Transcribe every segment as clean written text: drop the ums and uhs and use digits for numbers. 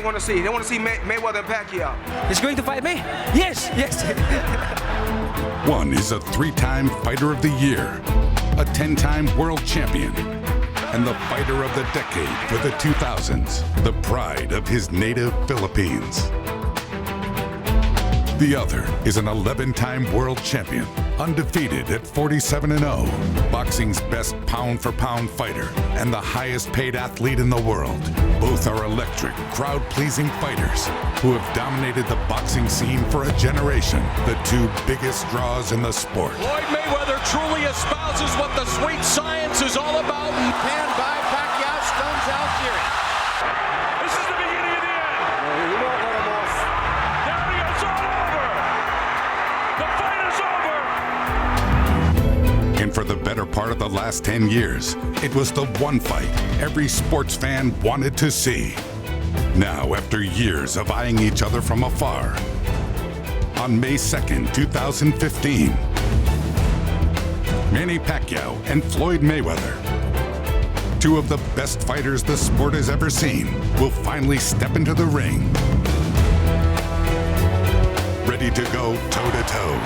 want to see? They want to see Mayweather and Pacquiao. He's going to fight me? Yes, yes. One is a 3-time Fighter of the Year, a 10-time world champion, and the fighter of the decade for the 2000s, the pride of his native Philippines. The other is an 11-time world champion, undefeated at 47-0, boxing's best pound-for-pound fighter, and the highest-paid athlete in the world. Both are electric, crowd-pleasing fighters who have dominated the boxing scene for a generation, the two biggest draws in the sport. Floyd Mayweather truly espouses what the sweet science is all about. Panned by Pacquiao, stuns Algieri. This is the beginning of the end. He won't let him off. There he is, it's all over. The fight is over. And for the better part of the last 10 years, it was the one fight every sports fan wanted to see. Now, after years of eyeing each other from afar, on May 2nd, 2015, Manny Pacquiao and Floyd Mayweather, two of the best fighters the sport has ever seen, will finally step into the ring, ready to go toe-to-toe.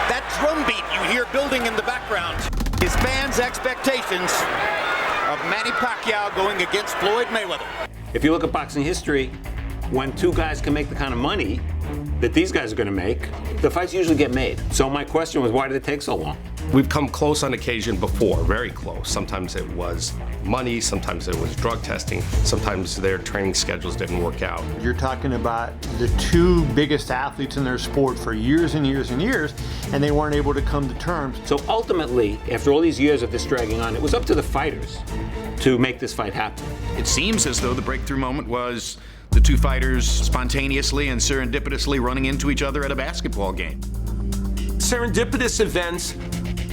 That drum beat you hear building in the background is fans' expectations of Manny Pacquiao going against Floyd Mayweather. If you look at boxing history, when two guys can make the kind of money that these guys are going to make, the fights usually get made. So my question was, why did it take so long? We've come close on occasion before, very close. Sometimes it was money, sometimes it was drug testing, sometimes their training schedules didn't work out. You're talking about the two biggest athletes in their sport for years and years and years, and they weren't able to come to terms. So ultimately, after all these years of this dragging on, it was up to the fighters to make this fight happen. It seems as though the breakthrough moment was the two fighters spontaneously and serendipitously running into each other at a basketball game. Serendipitous events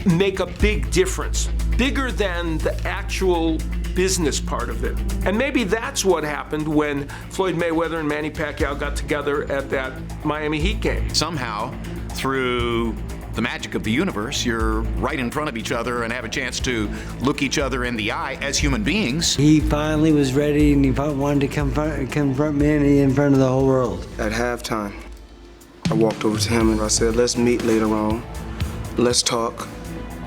make a big difference, bigger than the actual business part of it. And maybe that's what happened when Floyd Mayweather and Manny Pacquiao got together at that Miami Heat game. Somehow, through the magic of the universe, you're right in front of each other and have a chance to look each other in the eye as human beings. He finally was ready, and he wanted to confront Manny in front of the whole world. At halftime, I walked over to him and I said, let's meet later on. Let's talk.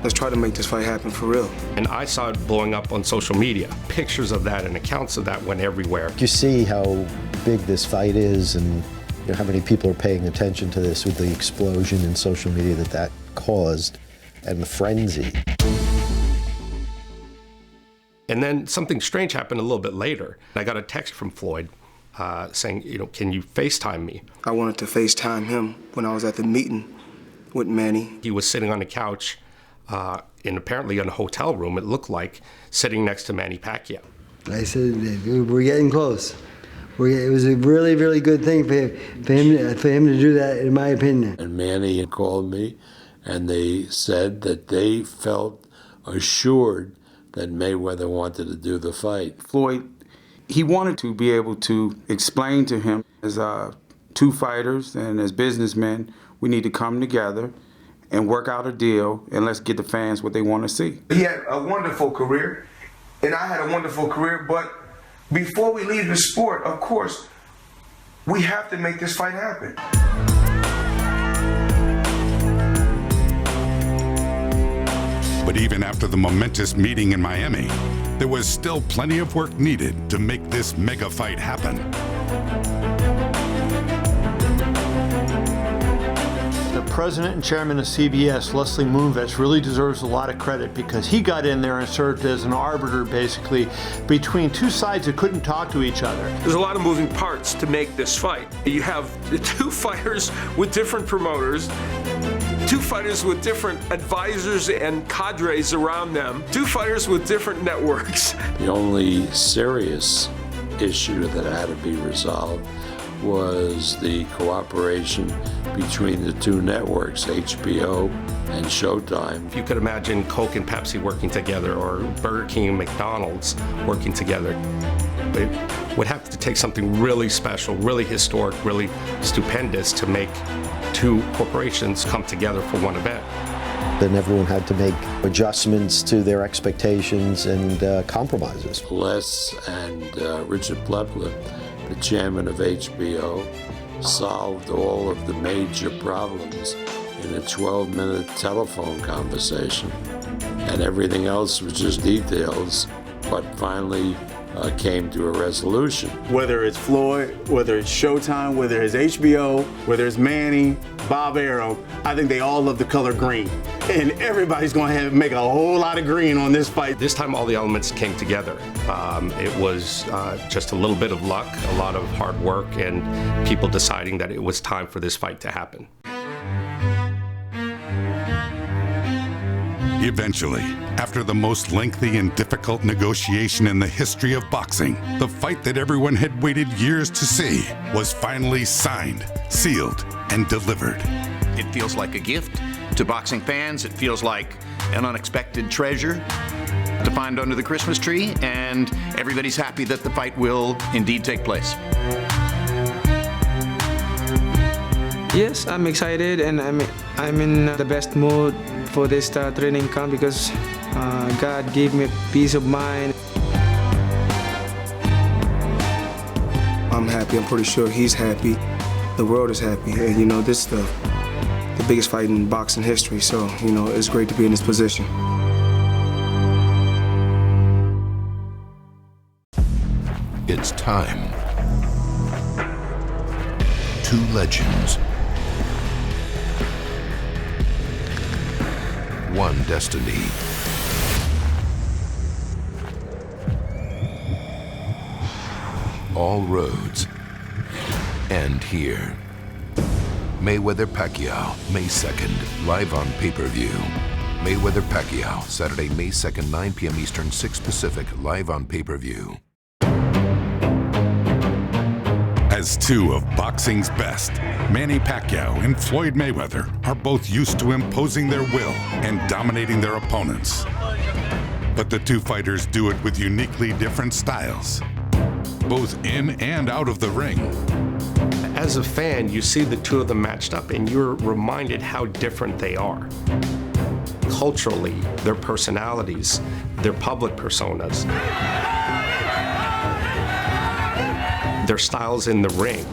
Let's try to make this fight happen for real. And I saw it blowing up on social media. Pictures of that and accounts of that went everywhere. You see how big this fight is and how many people are paying attention to this with the explosion in social media that caused and the frenzy. And then something strange happened a little bit later. I got a text from Floyd saying, can you FaceTime me? I wanted to FaceTime him when I was at the meeting with Manny. He was sitting on the couch apparently in a hotel room, it looked like, sitting next to Manny Pacquiao. I said, we're getting close. It was a really, really good thing for him to do that, in my opinion. And Manny called me, and they said that they felt assured that Mayweather wanted to do the fight. Floyd, he wanted to be able to explain to him, as two fighters and as businessmen, we need to come together and work out a deal, and let's get the fans what they want to see. He had a wonderful career, and I had a wonderful career, but before we leave the sport, of course, we have to make this fight happen. But even after the momentous meeting in Miami, there was still plenty of work needed to make this mega fight happen. The president and chairman of CBS, Leslie Moonves, really deserves a lot of credit because he got in there and served as an arbiter, basically, between two sides that couldn't talk to each other. There's a lot of moving parts to make this fight. You have two fighters with different promoters, two fighters with different advisors and cadres around them, two fighters with different networks. The only serious issue that had to be resolved was the cooperation between the two networks, HBO and Showtime. If you could imagine Coke and Pepsi working together, or Burger King and McDonald's working together, it would have to take something really special, really historic, really stupendous to make two corporations come together for one event. Then everyone had to make adjustments to their expectations and compromises. Les and Richard Plepler, the chairman of HBO, solved all of the major problems in a 12-minute telephone conversation. And everything else was just details, but finally came to a resolution. Whether it's Floyd, whether it's Showtime, whether it's HBO, whether it's Manny, Bob Arum, I think they all love the color green. And everybody's going to make a whole lot of green on this fight. This time all the elements came together. It was just a little bit of luck, a lot of hard work, and people deciding that it was time for this fight to happen. Eventually, after the most lengthy and difficult negotiation in the history of boxing, the fight that everyone had waited years to see was finally signed, sealed, and delivered. It feels like a gift to boxing fans. It feels like an unexpected treasure to find under the Christmas tree, and everybody's happy that the fight will indeed take place. Yes, I'm excited, and I'm in the best mood for this training camp because God gave me peace of mind. I'm happy. I'm pretty sure he's happy. The world is happy, and you know this is the biggest fight in boxing history. So you know it's great to be in this position. It's time. Two legends. One destiny. All roads end here. Mayweather-Pacquiao, May 2nd, live on pay-per-view. Mayweather-Pacquiao, Saturday, May 2nd, 9 p.m. Eastern, 6 Pacific, live on pay-per-view. As two of boxing's best, Manny Pacquiao and Floyd Mayweather are both used to imposing their will and dominating their opponents. But the two fighters do it with uniquely different styles, both in and out of the ring. As a fan, you see the two of them matched up and you're reminded how different they are. Culturally, their personalities, their public personas, their styles in the ring.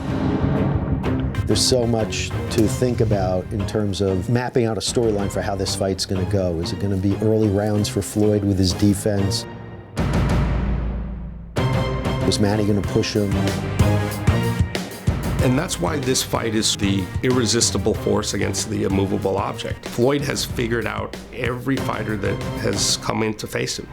There's so much to think about in terms of mapping out a storyline for how this fight's going to go. Is it going to be early rounds for Floyd with his defense? Was Manny going to push him? And that's why this fight is the irresistible force against the immovable object. Floyd has figured out every fighter that has come in to face him.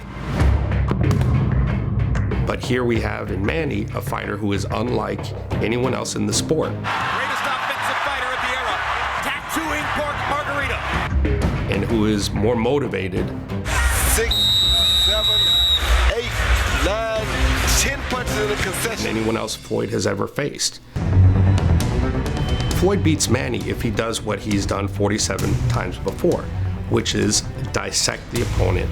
But here we have in Manny a fighter who is unlike anyone else in the sport. Greatest offensive fighter of the era, tattooing pork margarita. And who is more motivated. 6, 7, 8, 9, 10 punches in a concession. Than anyone else Floyd has ever faced. Floyd beats Manny if he does what he's done 47 times before, which is dissect the opponent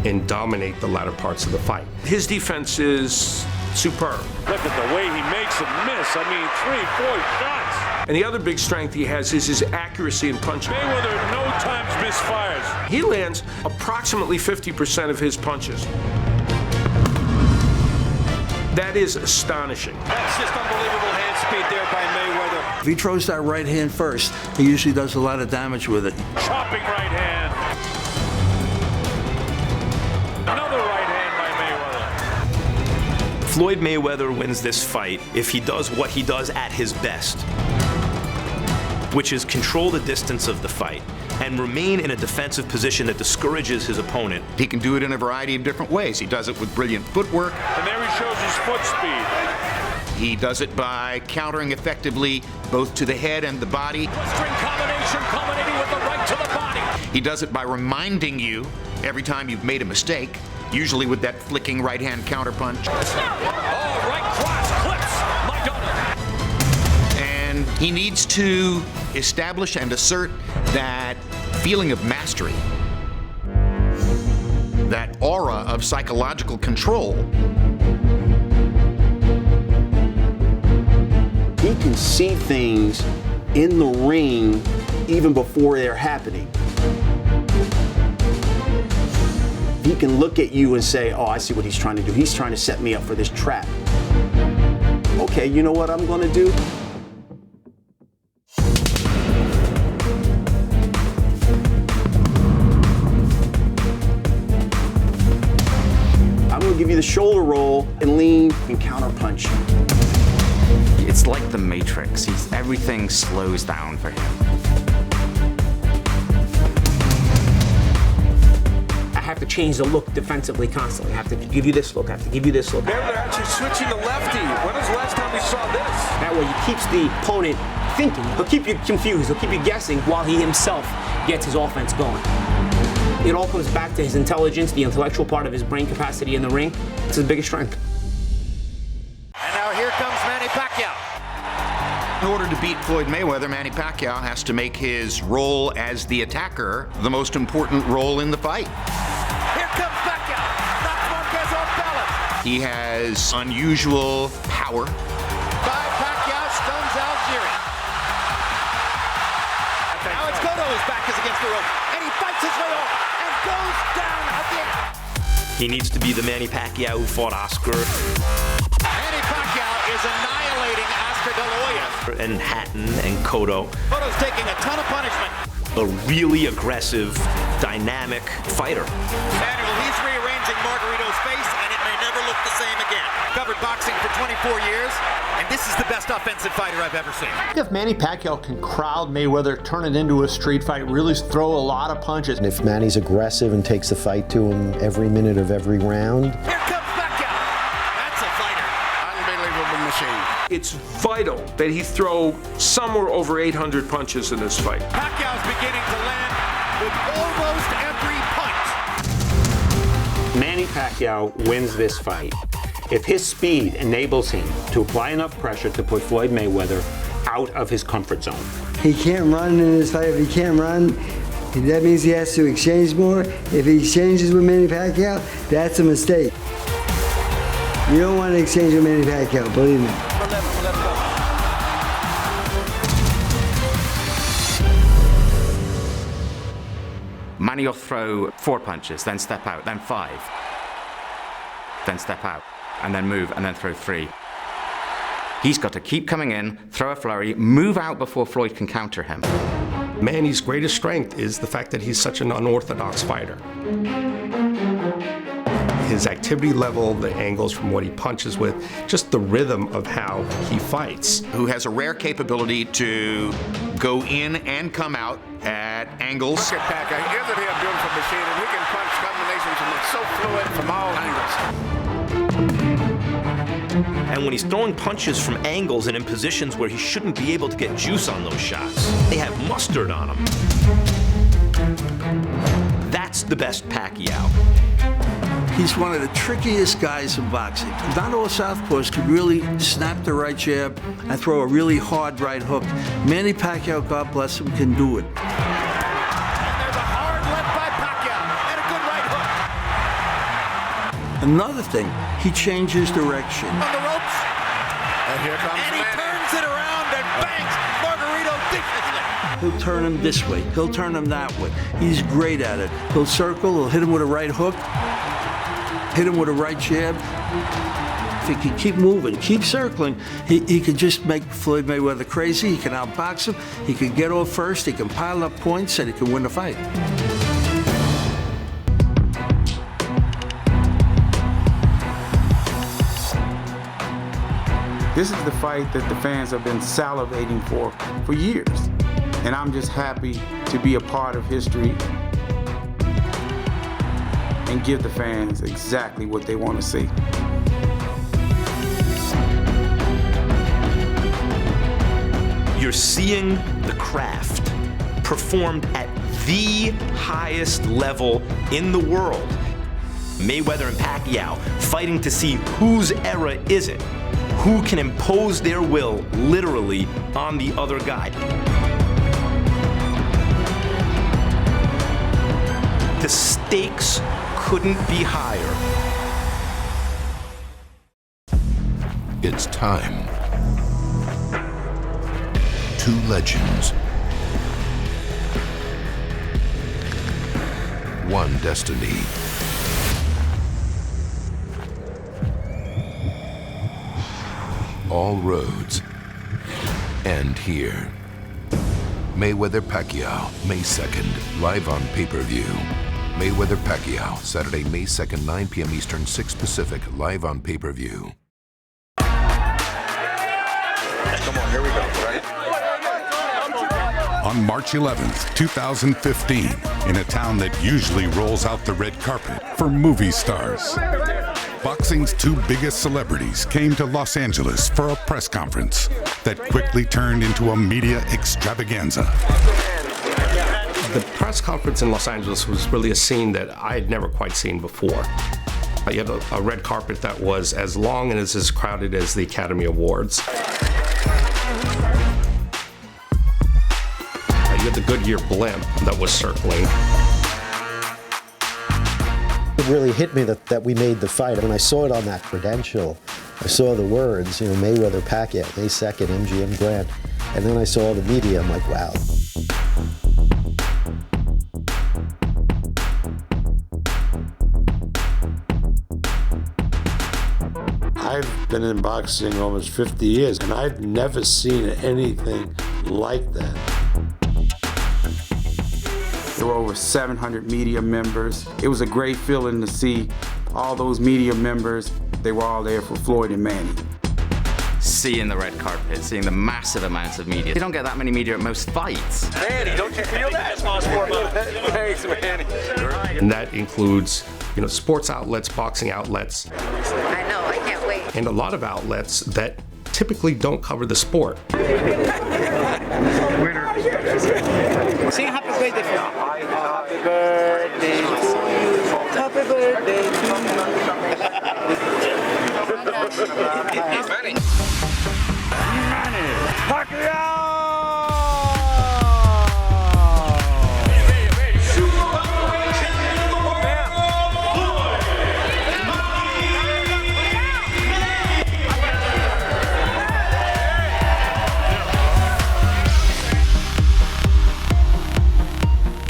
and dominate the latter parts of the fight. His defense is superb. Look at the way he makes him miss. I mean, 3, 4 shots. And the other big strength he has is his accuracy in punching. Mayweather no times misfires. He lands approximately 50% of his punches. That is astonishing. That's just unbelievable hand speed there by Mayweather. If he throws that right hand first, he usually does a lot of damage with it. Chopping right hand. Another right hand by Mayweather. Floyd Mayweather wins this fight if he does what he does at his best, which is control the distance of the fight and remain in a defensive position that discourages his opponent. He can do it in a variety of different ways. He does it with brilliant footwork. And there he shows his foot speed. He does it by countering effectively both to the head and the body. String combination culminating with the right to the body. He does it by reminding you every time you've made a mistake, usually with that flicking right-hand counterpunch. Oh, right cross clips Madonna. And he needs to establish and assert that feeling of mastery, that aura of psychological control. He can see things in the ring even before they're happening. he can look at you and say, oh, I see what he's trying to do. He's trying to set me up for this trap. Okay, you know what I'm going to do? I'm going to give you the shoulder roll and lean and counter punch. It's like the Matrix. Everything slows down for him. I have to change the look defensively constantly. I have to give you this look. I have to give you this look. They're actually switching to lefty. When was the last time we saw this? That way he keeps the opponent thinking. He'll keep you confused. He'll keep you guessing while he himself gets his offense going. It all comes back to his intelligence, the intellectual part of his brain capacity in the ring. It's his biggest strength. And now here comes Manny Pacquiao. In order to beat Floyd Mayweather, Manny Pacquiao has to make his role as the attacker the most important role in the fight. Here comes Pacquiao. Knocks Marquez off balance. He has unusual power. By Pacquiao stuns Algieri. Now it's Cotto whose back is against the rope. And he fights his way off and goes down again. He needs to be the Manny Pacquiao who fought Oscar. Manny Pacquiao is annihilating Oscar De La Hoya. And Hatton and Cotto. Cotto's taking a ton of punishment. A really aggressive, dynamic fighter. Manuel, he's rearranging Margarito's face, and it may never look the same again. Covered boxing for 24 years, and this is the best offensive fighter I've ever seen. If Manny Pacquiao can crowd Mayweather, turn it into a street fight, really throw a lot of punches. And if Manny's aggressive and takes the fight to him every minute of every round. Here comes Pacquiao. That's a fighter. Unbelievable machine. It's vital that he throw somewhere over 800 punches in this fight. Pacquiao's beginning to land with almost every punch. Manny Pacquiao wins this fight if his speed enables him to apply enough pressure to put Floyd Mayweather out of his comfort zone. He can't run in this fight. If he can't run, that means he has to exchange more. If he exchanges with Manny Pacquiao, that's a mistake. You don't want to exchange with Manny Pacquiao, believe me. Manny will throw 4 punches, then step out, then 5. Then step out, and then move, and then throw 3. He's got to keep coming in, throw a flurry, move out before Floyd can counter him. Manny's greatest strength is the fact that he's such an unorthodox fighter. His activity level, the angles from what he punches with, just the rhythm of how he fights. Who has a rare capability to go in and come out at angles. Look at Pacquiao. Isn't he a beautiful machine? And he can punch combinations from so fluid from all angles. And when he's throwing punches from angles and in positions where he shouldn't be able to get juice on those shots, they have mustard on him. That's the best Pacquiao. He's one of the trickiest guys in boxing. Not all southpaws can really snap the right jab and throw a really hard right hook. Manny Pacquiao, God bless him, can do it. And there's a hard left by Pacquiao and a good right hook. Another thing, he changes direction. On the ropes. And here comes and he turns it around and bangs Margarito viciously. He'll turn him this way. He'll turn him that way. He's great at it. He'll circle. He'll hit him with a right hook. Hit him with a right jab. If he can keep moving, keep circling, he can just make Floyd Mayweather crazy. He can outbox him. He can get off first. He can pile up points, and he can win the fight. This is the fight that the fans have been salivating for years. And I'm just happy to be a part of history and give the fans exactly what they want to see. You're seeing the craft performed at the highest level in the world. Mayweather and Pacquiao fighting to see whose era is it, who can impose their will literally on the other guy. The stakes couldn't be higher. It's time. 2 legends. 1 destiny. all roads end here. Mayweather-Pacquiao, May 2nd, live on pay-per-view. Mayweather-Pacquiao, Saturday, May 2nd, 9 p.m. Eastern, 6 Pacific, live on pay-per-view. Come on, here we go, right? On March 11th, 2015, in a town that usually rolls out the red carpet for movie stars, boxing's two biggest celebrities came to Los Angeles for a press conference that quickly turned into a media extravaganza. The press conference in Los Angeles was really a scene that I had never quite seen before. You had a red carpet that was as long and as crowded as the Academy Awards. You had the Goodyear blimp that was circling. It really hit me that we made the fight. When I saw it on that credential, I saw the words, you know, Mayweather-Pacquiao, May 2nd, MGM Grand. And then I saw all the media, I'm like, wow. I've been in boxing almost 50 years, and I've never seen anything like that. There were over 700 media members. It was a great feeling to see all those media members. They were all there for Floyd and Manny. Seeing the red carpet, seeing the massive amounts of media. You don't get that many media at most fights. Manny, don't you feel that? Thanks, Manny. And that includes, you know, sports outlets, boxing outlets. I know, I can't wait. And a lot of outlets that typically don't cover the sport. Sing happy birthday for me. Happy birthday to you. Happy birthday to you. Manny. Manny Pacquiao!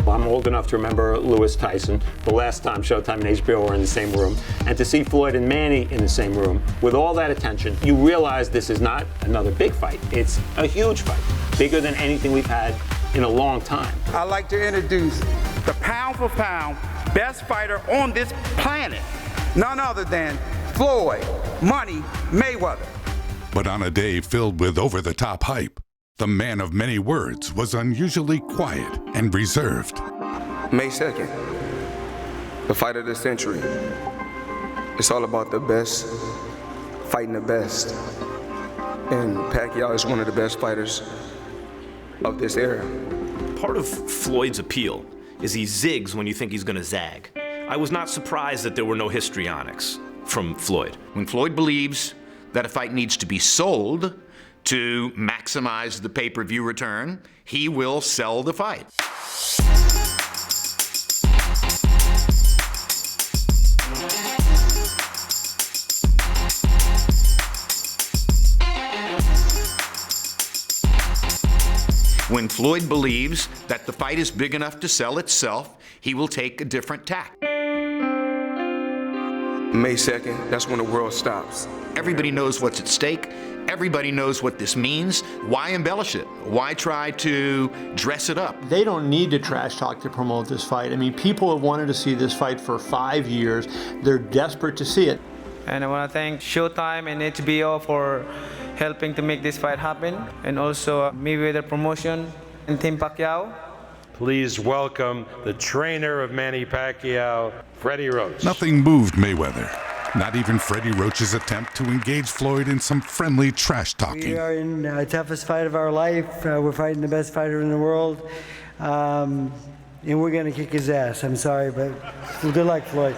I'm old enough to remember Lewis Tyson, the last time Showtime and HBO were in the same room, and to see Floyd and Manny in the same room with all that attention, you realize this is not another big fight. It's a huge fight, bigger than anything we've had in a long time. I'd like to introduce the pound for pound best fighter on this planet, none other than Floyd Money Mayweather. But on a day filled with over-the-top hype, the man of many words was unusually quiet and reserved. May 2nd, the fight of the century. It's all about the best fighting the best. And Pacquiao is one of the best fighters of this era. Part of Floyd's appeal is he zigs when you think he's gonna zag. I was not surprised that there were no histrionics from Floyd. When Floyd believes that a fight needs to be sold to maximize the pay-per-view return, he will sell the fight. When Floyd believes that the fight is big enough to sell itself, he will take a different tack. May 2nd, that's when the world stops. Everybody knows what's at stake. Everybody knows what this means. Why embellish it? Why try to dress it up? They don't need to trash talk to promote this fight. I mean, people have wanted to see this fight for 5 years. They're desperate to see it. And I want to thank Showtime and HBO for helping to make this fight happen, and also Mayweather Promotion and Team Pacquiao. Please welcome the trainer of Manny Pacquiao, Freddie Roach. Nothing moved Mayweather. Not even Freddie Roach's attempt to engage Floyd in some friendly trash talking. We are in the toughest fight of our life. We're fighting the best fighter in the world. And we're going to kick his ass. I'm sorry, but good luck, Floyd.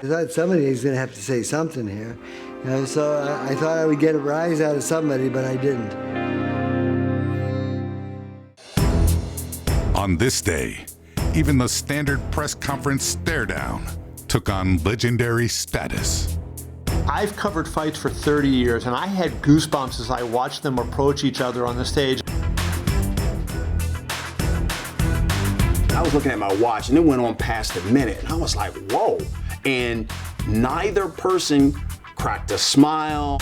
I thought somebody's going to have to say something here. You know, so I thought I would get a rise out of somebody, but I didn't. On this day, even the standard press conference stare-down took on legendary status. I've covered fights for 30 years, and I had goosebumps as I watched them approach each other on the stage. I was looking at my watch, and it went on past a minute, and I was like, whoa. And neither person cracked a smile.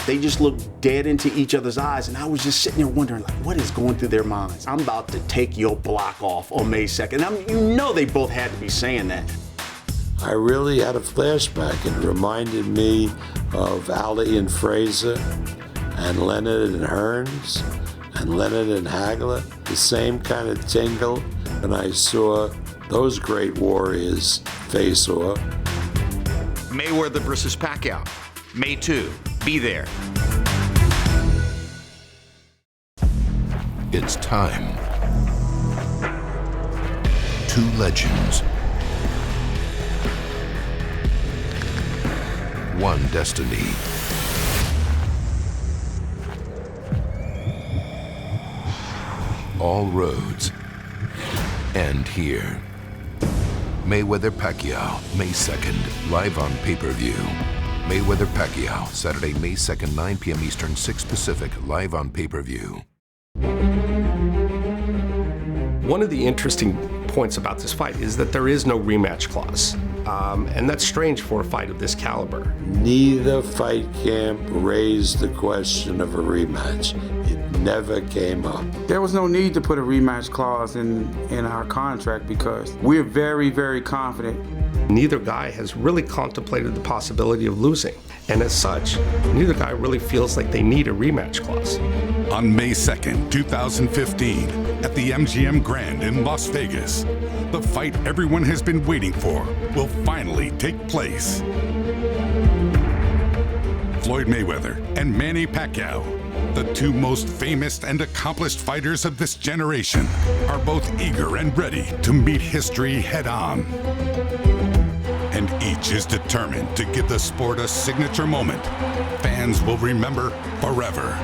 They just looked dead into each other's eyes, and I was just sitting there wondering, like, what is going through their minds? I'm about to take your block off on May 2nd. You know they both had to be saying that. I really had a flashback. It reminded me of Ali and Fraser, and Leonard and Hearns, and Leonard and Hagler. The same kind of tingle when I saw those great warriors face off. Mayweather versus Pacquiao, May 2. Be there. It's time. Two legends. One destiny. All roads end here. Mayweather Pacquiao, May 2nd, live on pay-per-view. Mayweather Pacquiao, Saturday, May 2nd, 9 p.m. Eastern, 6 Pacific, live on pay-per-view. One of the interesting points about this fight is that there is no rematch clause. And that's strange for a fight of this caliber. Neither fight camp raised the question of a rematch. It never came up. There was no need to put a rematch clause in our contract because we're very, very confident. Neither guy has really contemplated the possibility of losing. And as such, neither guy really feels like they need a rematch clause. On May 2nd, 2015, at the MGM Grand in Las Vegas, the fight everyone has been waiting for will finally take place. Floyd Mayweather and Manny Pacquiao, the two most famous and accomplished fighters of this generation, are both eager and ready to meet history head-on. And each is determined to give the sport a signature moment fans will remember forever.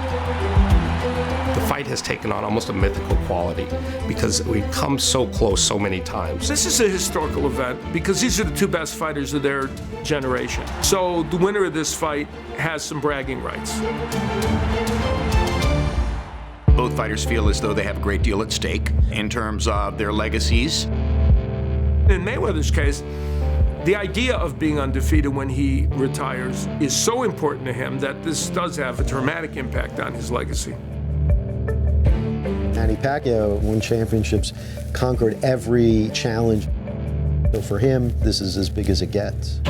The fight has taken on almost a mythical quality because we've come so close so many times. This is a historical event because these are the two best fighters of their generation. So the winner of this fight has some bragging rights. Both fighters feel as though they have a great deal at stake in terms of their legacies. In Mayweather's case, the idea of being undefeated when he retires is so important to him that this does have a dramatic impact on his legacy. Manny Pacquiao won championships, conquered every challenge. So for him, this is as big as it gets.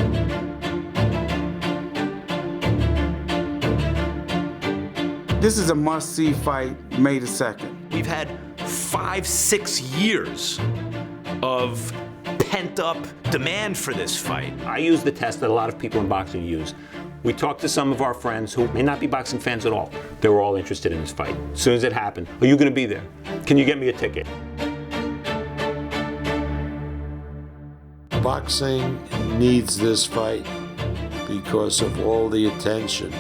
This is a must-see fight, May the 2nd. We've had 5-6 years of pent-up demand for this fight. I use the test that a lot of people in boxing use. We talked to some of our friends who may not be boxing fans at all. They were all interested in this fight. As soon as it happened, are you going to be there? Can you get me a ticket? Boxing needs this fight because of all the attention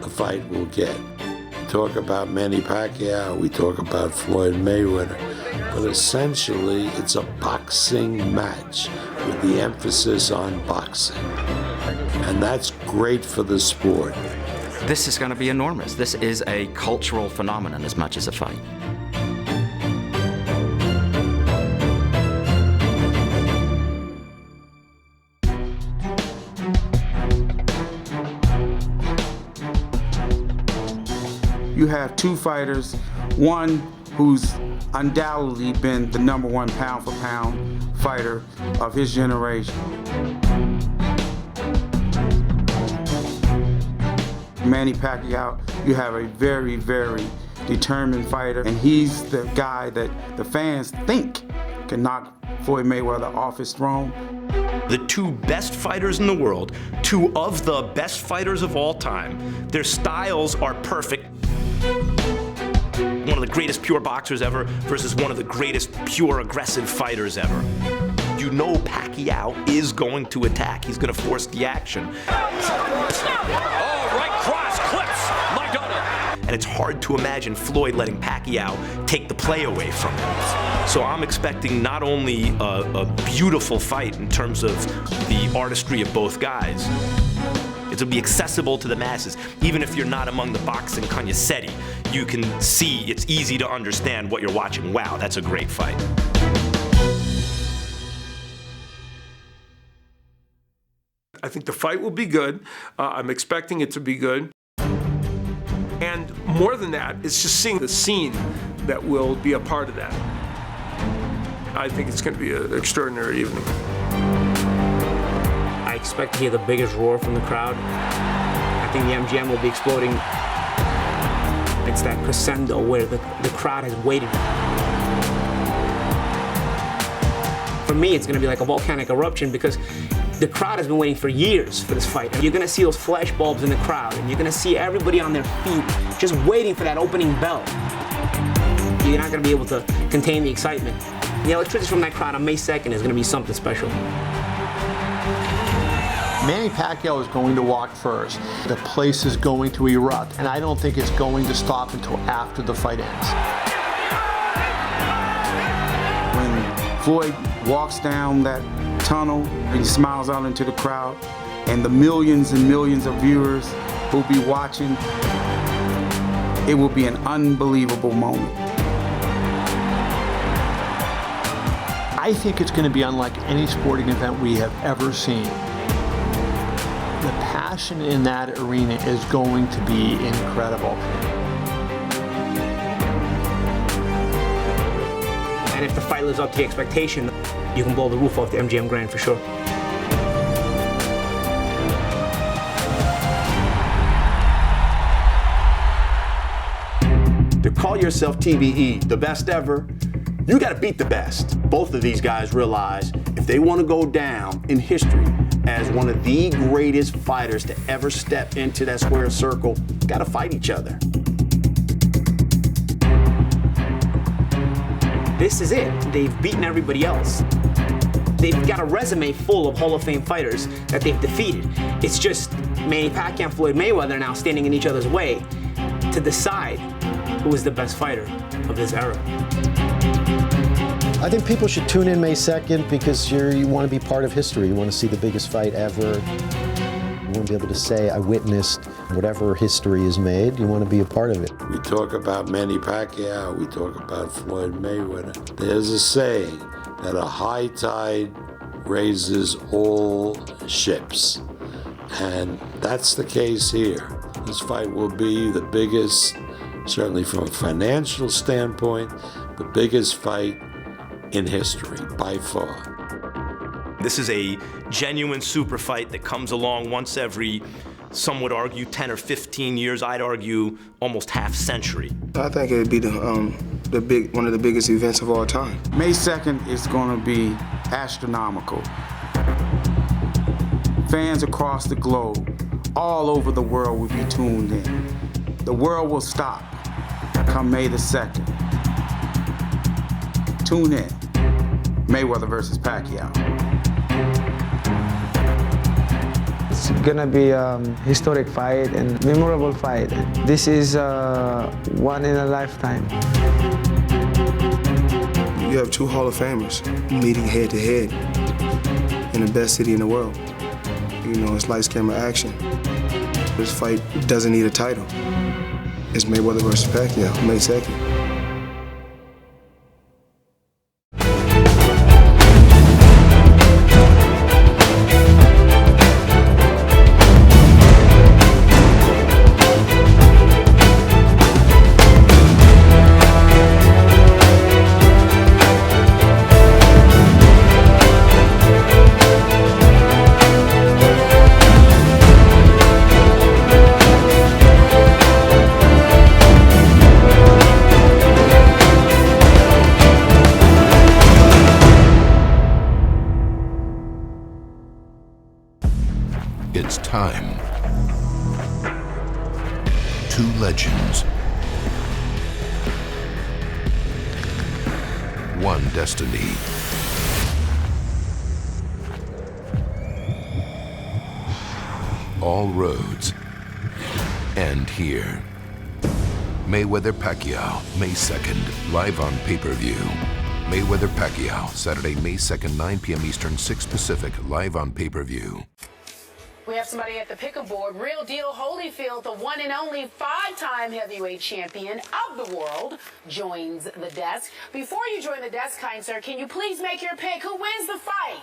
the fight will get. We talk about Manny Pacquiao, we talk about Floyd Mayweather, but essentially it's a boxing match with the emphasis on boxing. And that's great for the sport. This is going to be enormous. This is a cultural phenomenon as much as a fight. You have two fighters, one who's undoubtedly been the #1 pound-for-pound fighter of his generation. Manny Pacquiao, you have a very, very determined fighter, and he's the guy that the fans think can knock Floyd Mayweather off his throne. The two best fighters in the world, two of the best fighters of all time, their styles are perfect. One of the greatest pure boxers ever versus one of the greatest pure aggressive fighters ever. You know Pacquiao is going to attack. He's going to force the action. Oh, right cross, clips, Madonna. And it's hard to imagine Floyd letting Pacquiao take the play away from him. So I'm expecting not only a beautiful fight in terms of the artistry of both guys, it'll be accessible to the masses. Even if you're not among the boxing connoisseurs, you can see, it's easy to understand what you're watching. Wow, that's a great fight. I think the fight will be good. I'm expecting it to be good. more than that, it's just seeing the scene that will be a part of that. I think it's going to be an extraordinary evening. I expect to hear the biggest roar from the crowd. I think the MGM will be exploding. It's that crescendo where the crowd has waited. For me, it's going to be like a volcanic eruption because the crowd has been waiting for years for this fight. And you're going to see those flash bulbs in the crowd, and you're going to see everybody on their feet just waiting for that opening bell. You're not going to be able to contain the excitement. The electricity from that crowd on May 2nd is going to be something special. Manny Pacquiao is going to walk first. The place is going to erupt, and I don't think it's going to stop until after the fight ends. When Floyd walks down that tunnel and he smiles out into the crowd, and the millions and millions of viewers who'll be watching, it will be an unbelievable moment. I think it's going to be unlike any sporting event we have ever seen. The passion in that arena is going to be incredible. And if the fight lives up to the expectation, you can blow the roof off the MGM Grand for sure. To call yourself TBE, the best ever, you got to beat the best. Both of these guys realize if they want to go down in history as one of the greatest fighters to ever step into that square circle, got to fight each other. This is it. They've beaten everybody else. They've got a resume full of Hall of Fame fighters that they've defeated. It's just Manny Pacquiao and Floyd Mayweather now standing in each other's way to decide who is the best fighter of this era. I think people should tune in May 2nd because you want to be part of history. You want to see the biggest fight ever. You want to be able to say, I witnessed whatever history is made. You want to be a part of it. We talk about Manny Pacquiao, we talk about Floyd Mayweather. There's a saying that a high tide raises all ships. And that's the case here. This fight will be the biggest, certainly from a financial standpoint, the biggest fight in history, by far. This is a genuine super fight that comes along once every, some would argue, 10 or 15 years. I'd argue almost half century. I think it would be one of the biggest events of all time. May 2nd is going to be astronomical. Fans across the globe, all over the world will be tuned in. The world will stop come May the 2nd. Tune in. Mayweather versus Pacquiao. It's gonna be a historic fight and memorable fight. This is one in a lifetime. You have two Hall of Famers meeting head to head in the best city in the world. You know, it's lights, camera, action. This fight doesn't need a title. It's Mayweather versus Pacquiao, May 2nd. It's time. Two legends. One destiny. All roads end here. Mayweather Pacquiao, May 2nd, live on pay-per-view. Mayweather Pacquiao, Saturday, May 2nd, 9 p.m. Eastern, 6 Pacific, live on pay-per-view. We have somebody at the pick'em board, Real Deal Holyfield, the one and only 5-time heavyweight champion of the world, joins the desk. Before you join the desk, kind sir, can you please make your pick? Who wins the fight?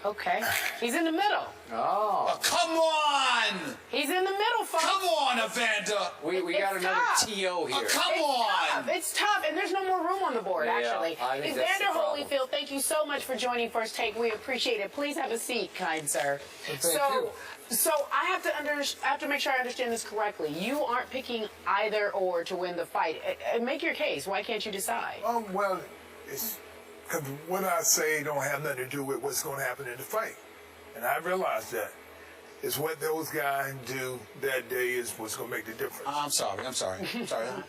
Okay. He's in the middle. Oh, come on! He's in the middle, folks. Come on, Evander. We got another tough. TO here. Come on! It's tough, and there's no more room on the board, actually. I think that's Evander the problem. Holyfield, thank you so much for joining First Take. We appreciate it. Please have a seat, kind sir. So I have to make sure I understand this correctly. You aren't picking either or to win the fight. Make your case. Why can't you decide? Well, it's because what I say don't have nothing to do with what's going to happen in the fight. And I realize that. It's what those guys do that day is what's going to make the difference. I'm sorry.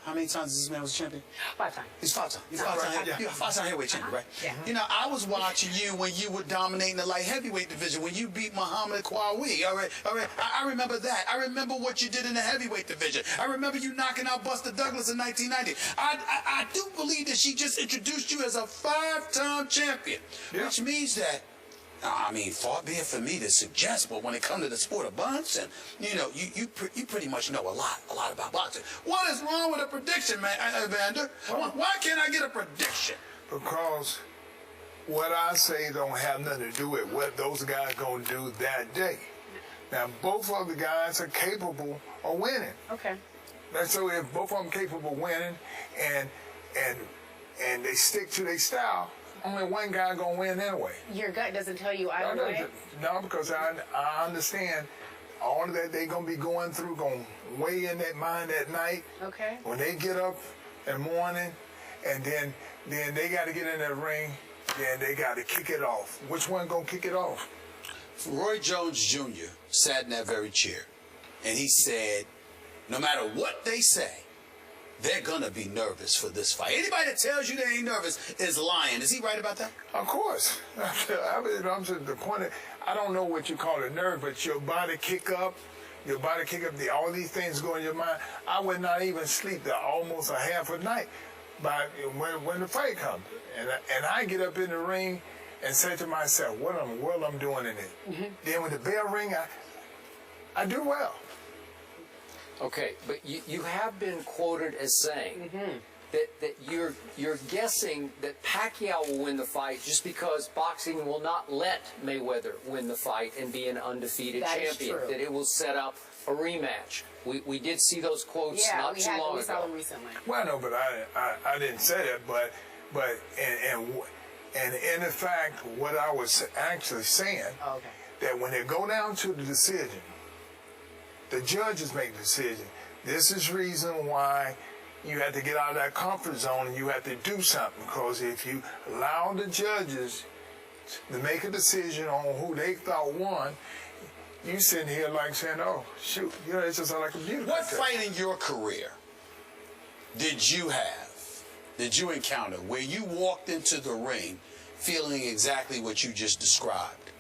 How many times has this man was champion? 5 times. He's 5 times. He's 5-time heavyweight champion, right? Yeah. You know, I was watching you when you were dominating the light heavyweight division, when you beat Muhammad Qawi. All right. I remember that. I remember what you did in the heavyweight division. I remember you knocking out Buster Douglas in 1990. I do believe that she just introduced you as a 5-time champion, which means that, I mean, far be it for me to suggest, but when it comes to the sport of boxing, you know, you pretty much know a lot about boxing. What is wrong with a prediction, man, Evander? Why can't I get a prediction? Because what I say don't have nothing to do with what those guys going to do that day. Now, both of the guys are capable of winning. Okay. And so if both of them capable of winning and they stick to their style, only one guy gonna win anyway. Your gut doesn't tell you either way? No, because I understand all of that they gonna be going through, gonna weigh in that mind at night. Okay. When they get up in the morning, and then they got to get in that ring, then they got to kick it off. Which one gonna kick it off? Roy Jones Jr. sat in that very chair, and he said, no matter what they say, they're gonna be nervous for this fight. Anybody that tells you they ain't nervous is lying. Is he right about that? Of course. I'm to the point of, I don't know what you call it nerve, but your body kick up, all these things go in your mind. I would not even sleep almost a half a night when the fight comes. And I get up in the ring and say to myself, what in the world I'm doing in it? Then when the bell ring, I do well. Okay, but you have been quoted as saying that you're guessing that Pacquiao will win the fight just because boxing will not let Mayweather win the fight and be an undefeated champion. That it will set up a rematch. We did see those quotes not too long ago. Saw them recently. Well, no, but I didn't say that. But in fact, what I was actually saying that when it go down to the decision. The judges make the decision. This is reason why you have to get out of that comfort zone and you have to do something. Because if you allow the judges to make a decision on who they thought won, you sitting here like saying, oh, shoot, you know, it's just like a beauty. What fight in your career did you encounter where you walked into the ring feeling exactly what you just described?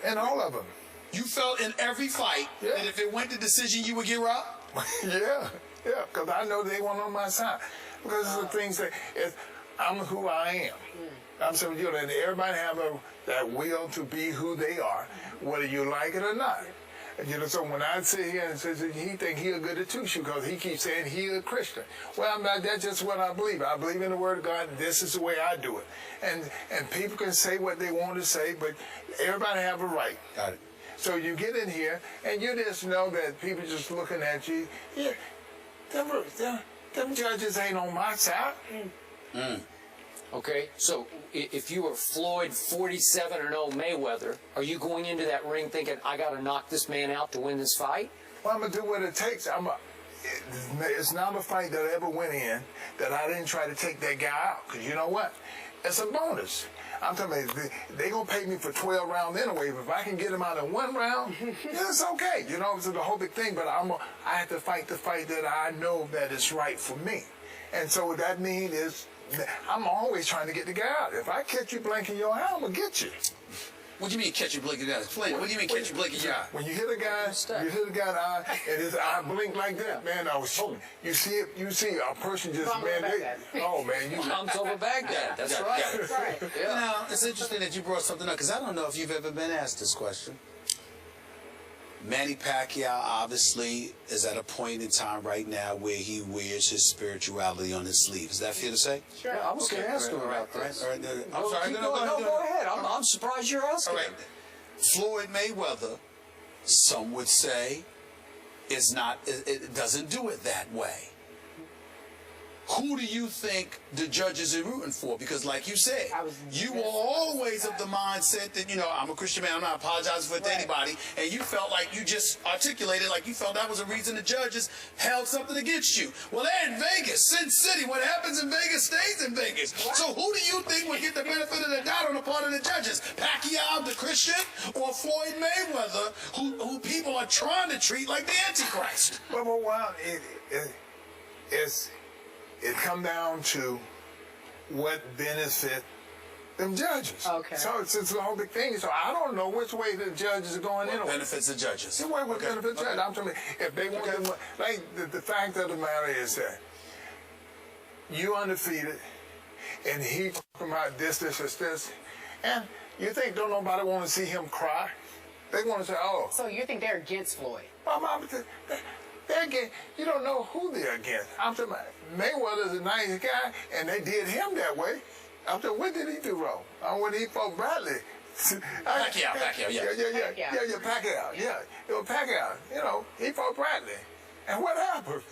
And all of them. You felt in every fight that if it went to decision, you would get robbed? Yeah, because I know they weren't on my side. Because it's the things that I'm who I am. I'm saying, you know, and everybody have that will to be who they are, whether you like it or not. And, you know, so when I sit here and says he think he a good at two-shoe because he keeps saying he a Christian. Well, that's just what I believe. I believe in the Word of God. And this is the way I do it. And people can say what they want to say, but everybody have a right. Got it. So you get in here, and you just know that people just looking at you. Yeah, them judges ain't on my side. Okay, so if you were Floyd 47-0 Mayweather, are you going into that ring thinking, I got to knock this man out to win this fight? Well, I'm going to do what it takes. It's not a fight that I ever went in that I didn't try to take that guy out. Because you know what? It's a bonus. I'm telling you, they're going to pay me for 12 rounds anyway. If I can get him out in 1 round, it's okay. You know, it's the whole big thing. But I have to fight the fight that I know that is right for me. And so what that means is I'm always trying to get the guy out. If I catch you blinking your eye, I'm going to get you. What do you mean catch you blinking your eye? Explain. What do you mean catch you blinking your eye? When you hit a guy, in the eye, and his eye blink like that, man, you see it, you see a person just, comes over Baghdad. That's right. That's right. Yeah. Now, it's interesting that you brought something up, because I don't know if you've ever been asked this question. Manny Pacquiao obviously is at a point in time right now where he wears his spirituality on his sleeve. Is that fair to say? Sure. I was going to ask him about this. All right. I'm sorry. Go ahead. I'm surprised you're asking. All right. Floyd Mayweather, some would say, is not. It doesn't do it that way. Who do you think the judges are rooting for? Because like you said, you were always of the mindset that, I'm a Christian man, I'm not apologizing for it to anybody, and you felt like you just articulated like you felt that was a reason the judges held something against you. Well, they're in Vegas, Sin City. What happens in Vegas stays in Vegas. So who do you think would get the benefit of the doubt on the part of the judges? Pacquiao, the Christian, or Floyd Mayweather, who people are trying to treat like the Antichrist? Well, it come down to what benefit them judges. Okay. So it's the whole big thing. So I don't know which way the judges are going in. What benefits the judges? What benefits the judges? I'm telling you, if they want them, like the fact of the matter is that you undefeated, and he talking about this, and you think don't nobody want to see him cry? They want to say, oh. So you think they're against Floyd? They're against. You don't know who they're against. I'm talking about Mayweather's a nice guy, and they did him that way. I'm saying, what did he do wrong? When he fought Bradley. Pacquiao, yeah. Pacquiao, yeah. It was Pacquiao. He fought Bradley. And what happened?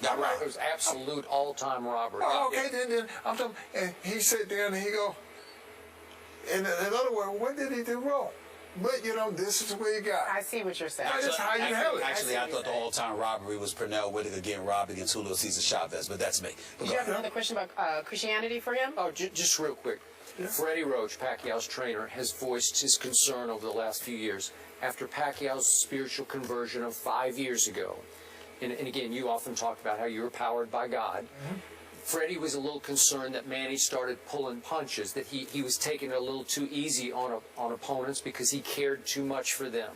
Got right. It was absolute all-time robbery. Oh, okay, then I'm talking, and he sat there and he go, in other words, what did he do wrong? But, this is what you got. I see what you're saying. That's how you handle it. Actually, I thought the all-time robbery was Pernell Whitaker getting robbed against Julio Cesar Chavez, but that's me. Did you have another question about Christianity for him? Oh, just real quick. Freddie Roach, Pacquiao's trainer, has voiced his concern over the last few years after Pacquiao's spiritual conversion of 5 years ago. And again, you often talk about how you were powered by God. Mm-hmm. Freddie was a little concerned that Manny started pulling punches, that he was taking it a little too easy on opponents because he cared too much for them.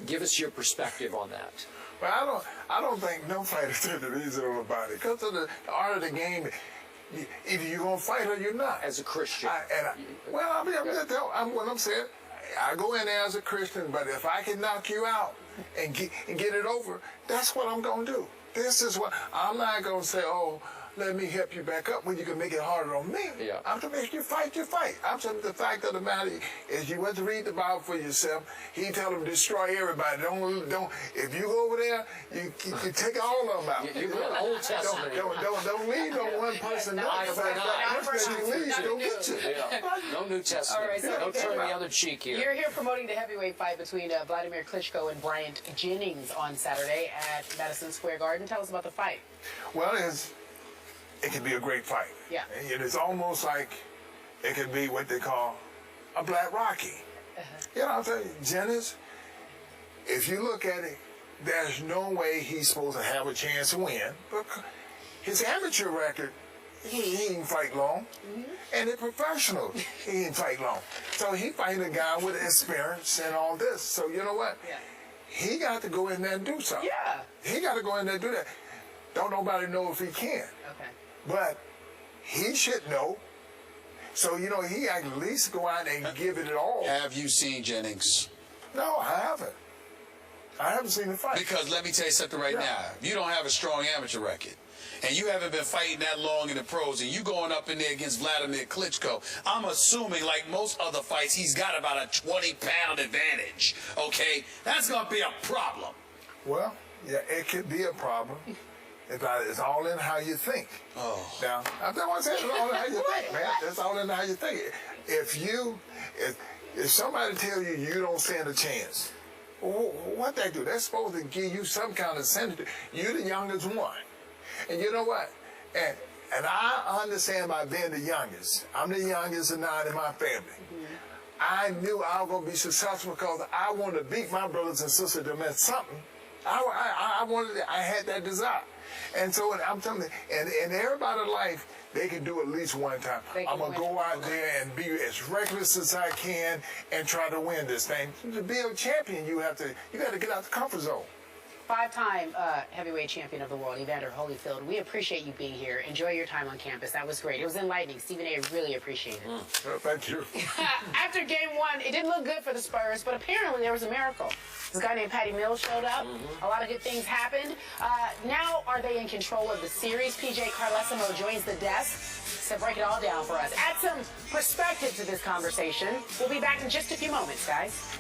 Give us your perspective on that. Well, I don't think no fighter took it easy on nobody. Because of the art of the game, either you're going to fight or you're not. As a Christian. What I'm saying, I go in there as a Christian, but if I can knock you out and get it over, that's what I'm going to do. This is what, I'm not going to say, oh, let me help you back up when you can make it harder on me. Yeah. I'm to make you fight, I'm saying the fact of the matter is you went to read the Bible for yourself. He tell them destroy everybody. Don't. If you go over there, you take all of them out. You go to the Old Testament. Don't leave no one person. Don't get you. No New Testament. All right, so don't turn the other cheek here. You're here promoting the heavyweight fight between Vladimir Klitschko and Bryant Jennings on Saturday at Madison Square Garden. Tell us about the fight. Well, it could be a great fight. Yeah. And it's almost like it could be what they call a Black Rocky. You know what I'm saying? Jennings, if you look at it, there's no way he's supposed to have a chance to win. But his amateur record, he didn't fight long. Mm-hmm. And the professional, he didn't fight long. So he fighting a guy with experience and all this. So you know what? Yeah. He got to go in there and do something. Yeah. He got to go in there and do that. Don't nobody know if he can. Okay. But he should know. So, he at least go out and give it all. Have you seen Jennings? No, I haven't. I haven't seen the fight. Because let me tell you something right now. You don't have a strong amateur record, and you haven't been fighting that long in the pros, and you going up in there against Vladimir Klitschko, I'm assuming, like most other fights, he's got about a 20-pound advantage, okay? That's going to be a problem. Well, yeah, it could be a problem. It's all in how you think. Oh. Now, I'm not saying it's all in how you think, man. It's all in how you think. If somebody tells you you don't stand a chance, what they do? They're supposed to give you some kind of incentive. You're the youngest one. And you know what? And I understand by being the youngest. I'm the youngest of 9 in my family. Mm-hmm. I knew I was going to be successful because I wanted to beat my brothers and sisters that meant something. I had that desire. And so I'm telling you, and everybody's life, they can do at least one time. I'm going to go out there and be as reckless as I can and try to win this thing. To be a champion, you got to get out the comfort zone. Five-time heavyweight champion of the world, Evander Holyfield. We appreciate you being here. Enjoy your time on campus. That was great. It was enlightening. Stephen A. really appreciated it. Thank you. After game one, it didn't look good for the Spurs, but apparently there was a miracle. This guy named Patty Mills showed up. A lot of good things happened. Now are they in control of the series? PJ Carlesimo joins the desk to break it all down for us. Add some perspective to this conversation. We'll be back in just a few moments, guys.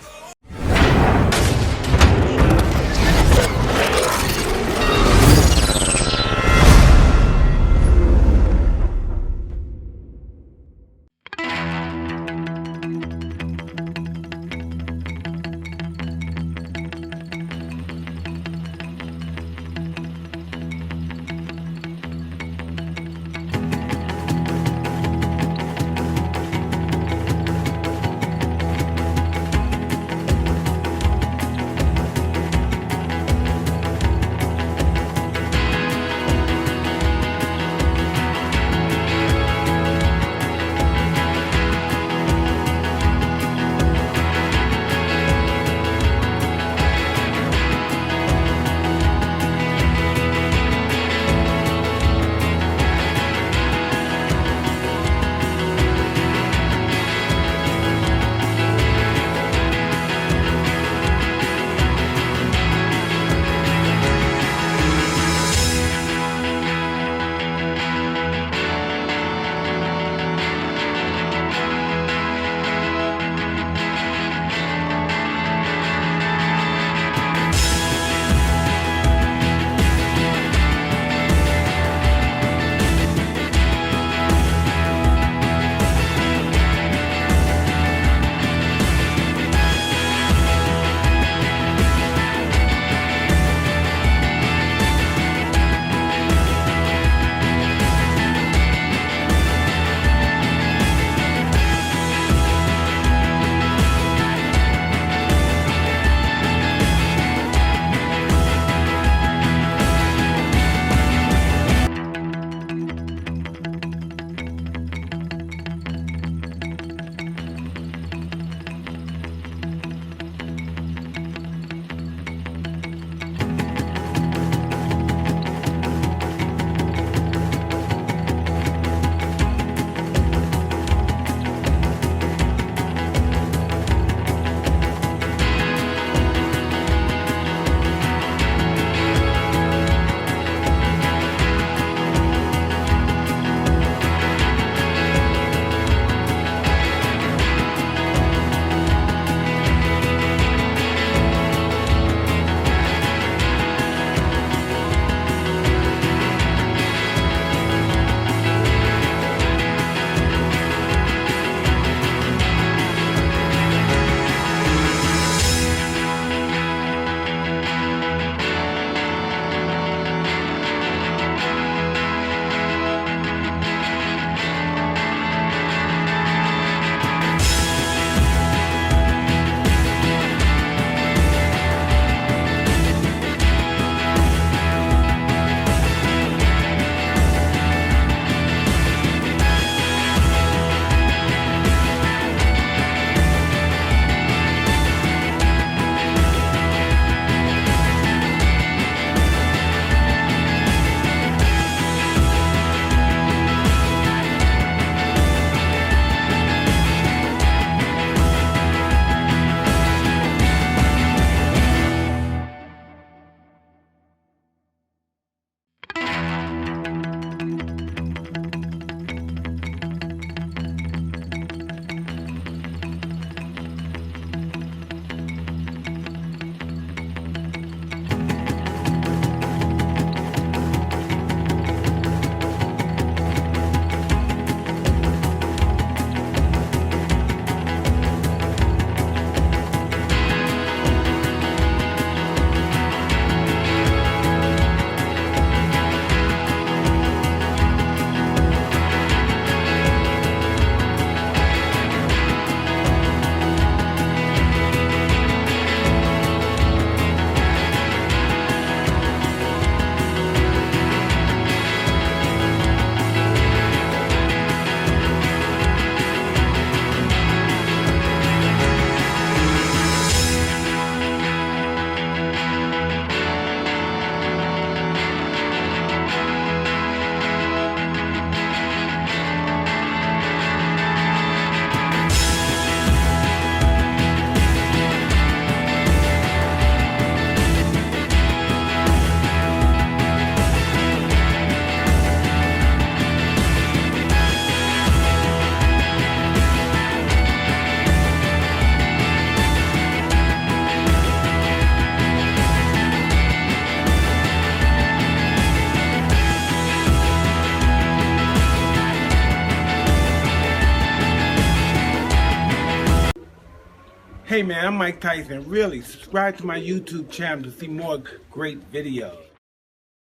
Hey man, I'm Mike Tyson. Really, subscribe to my YouTube channel to see more great videos.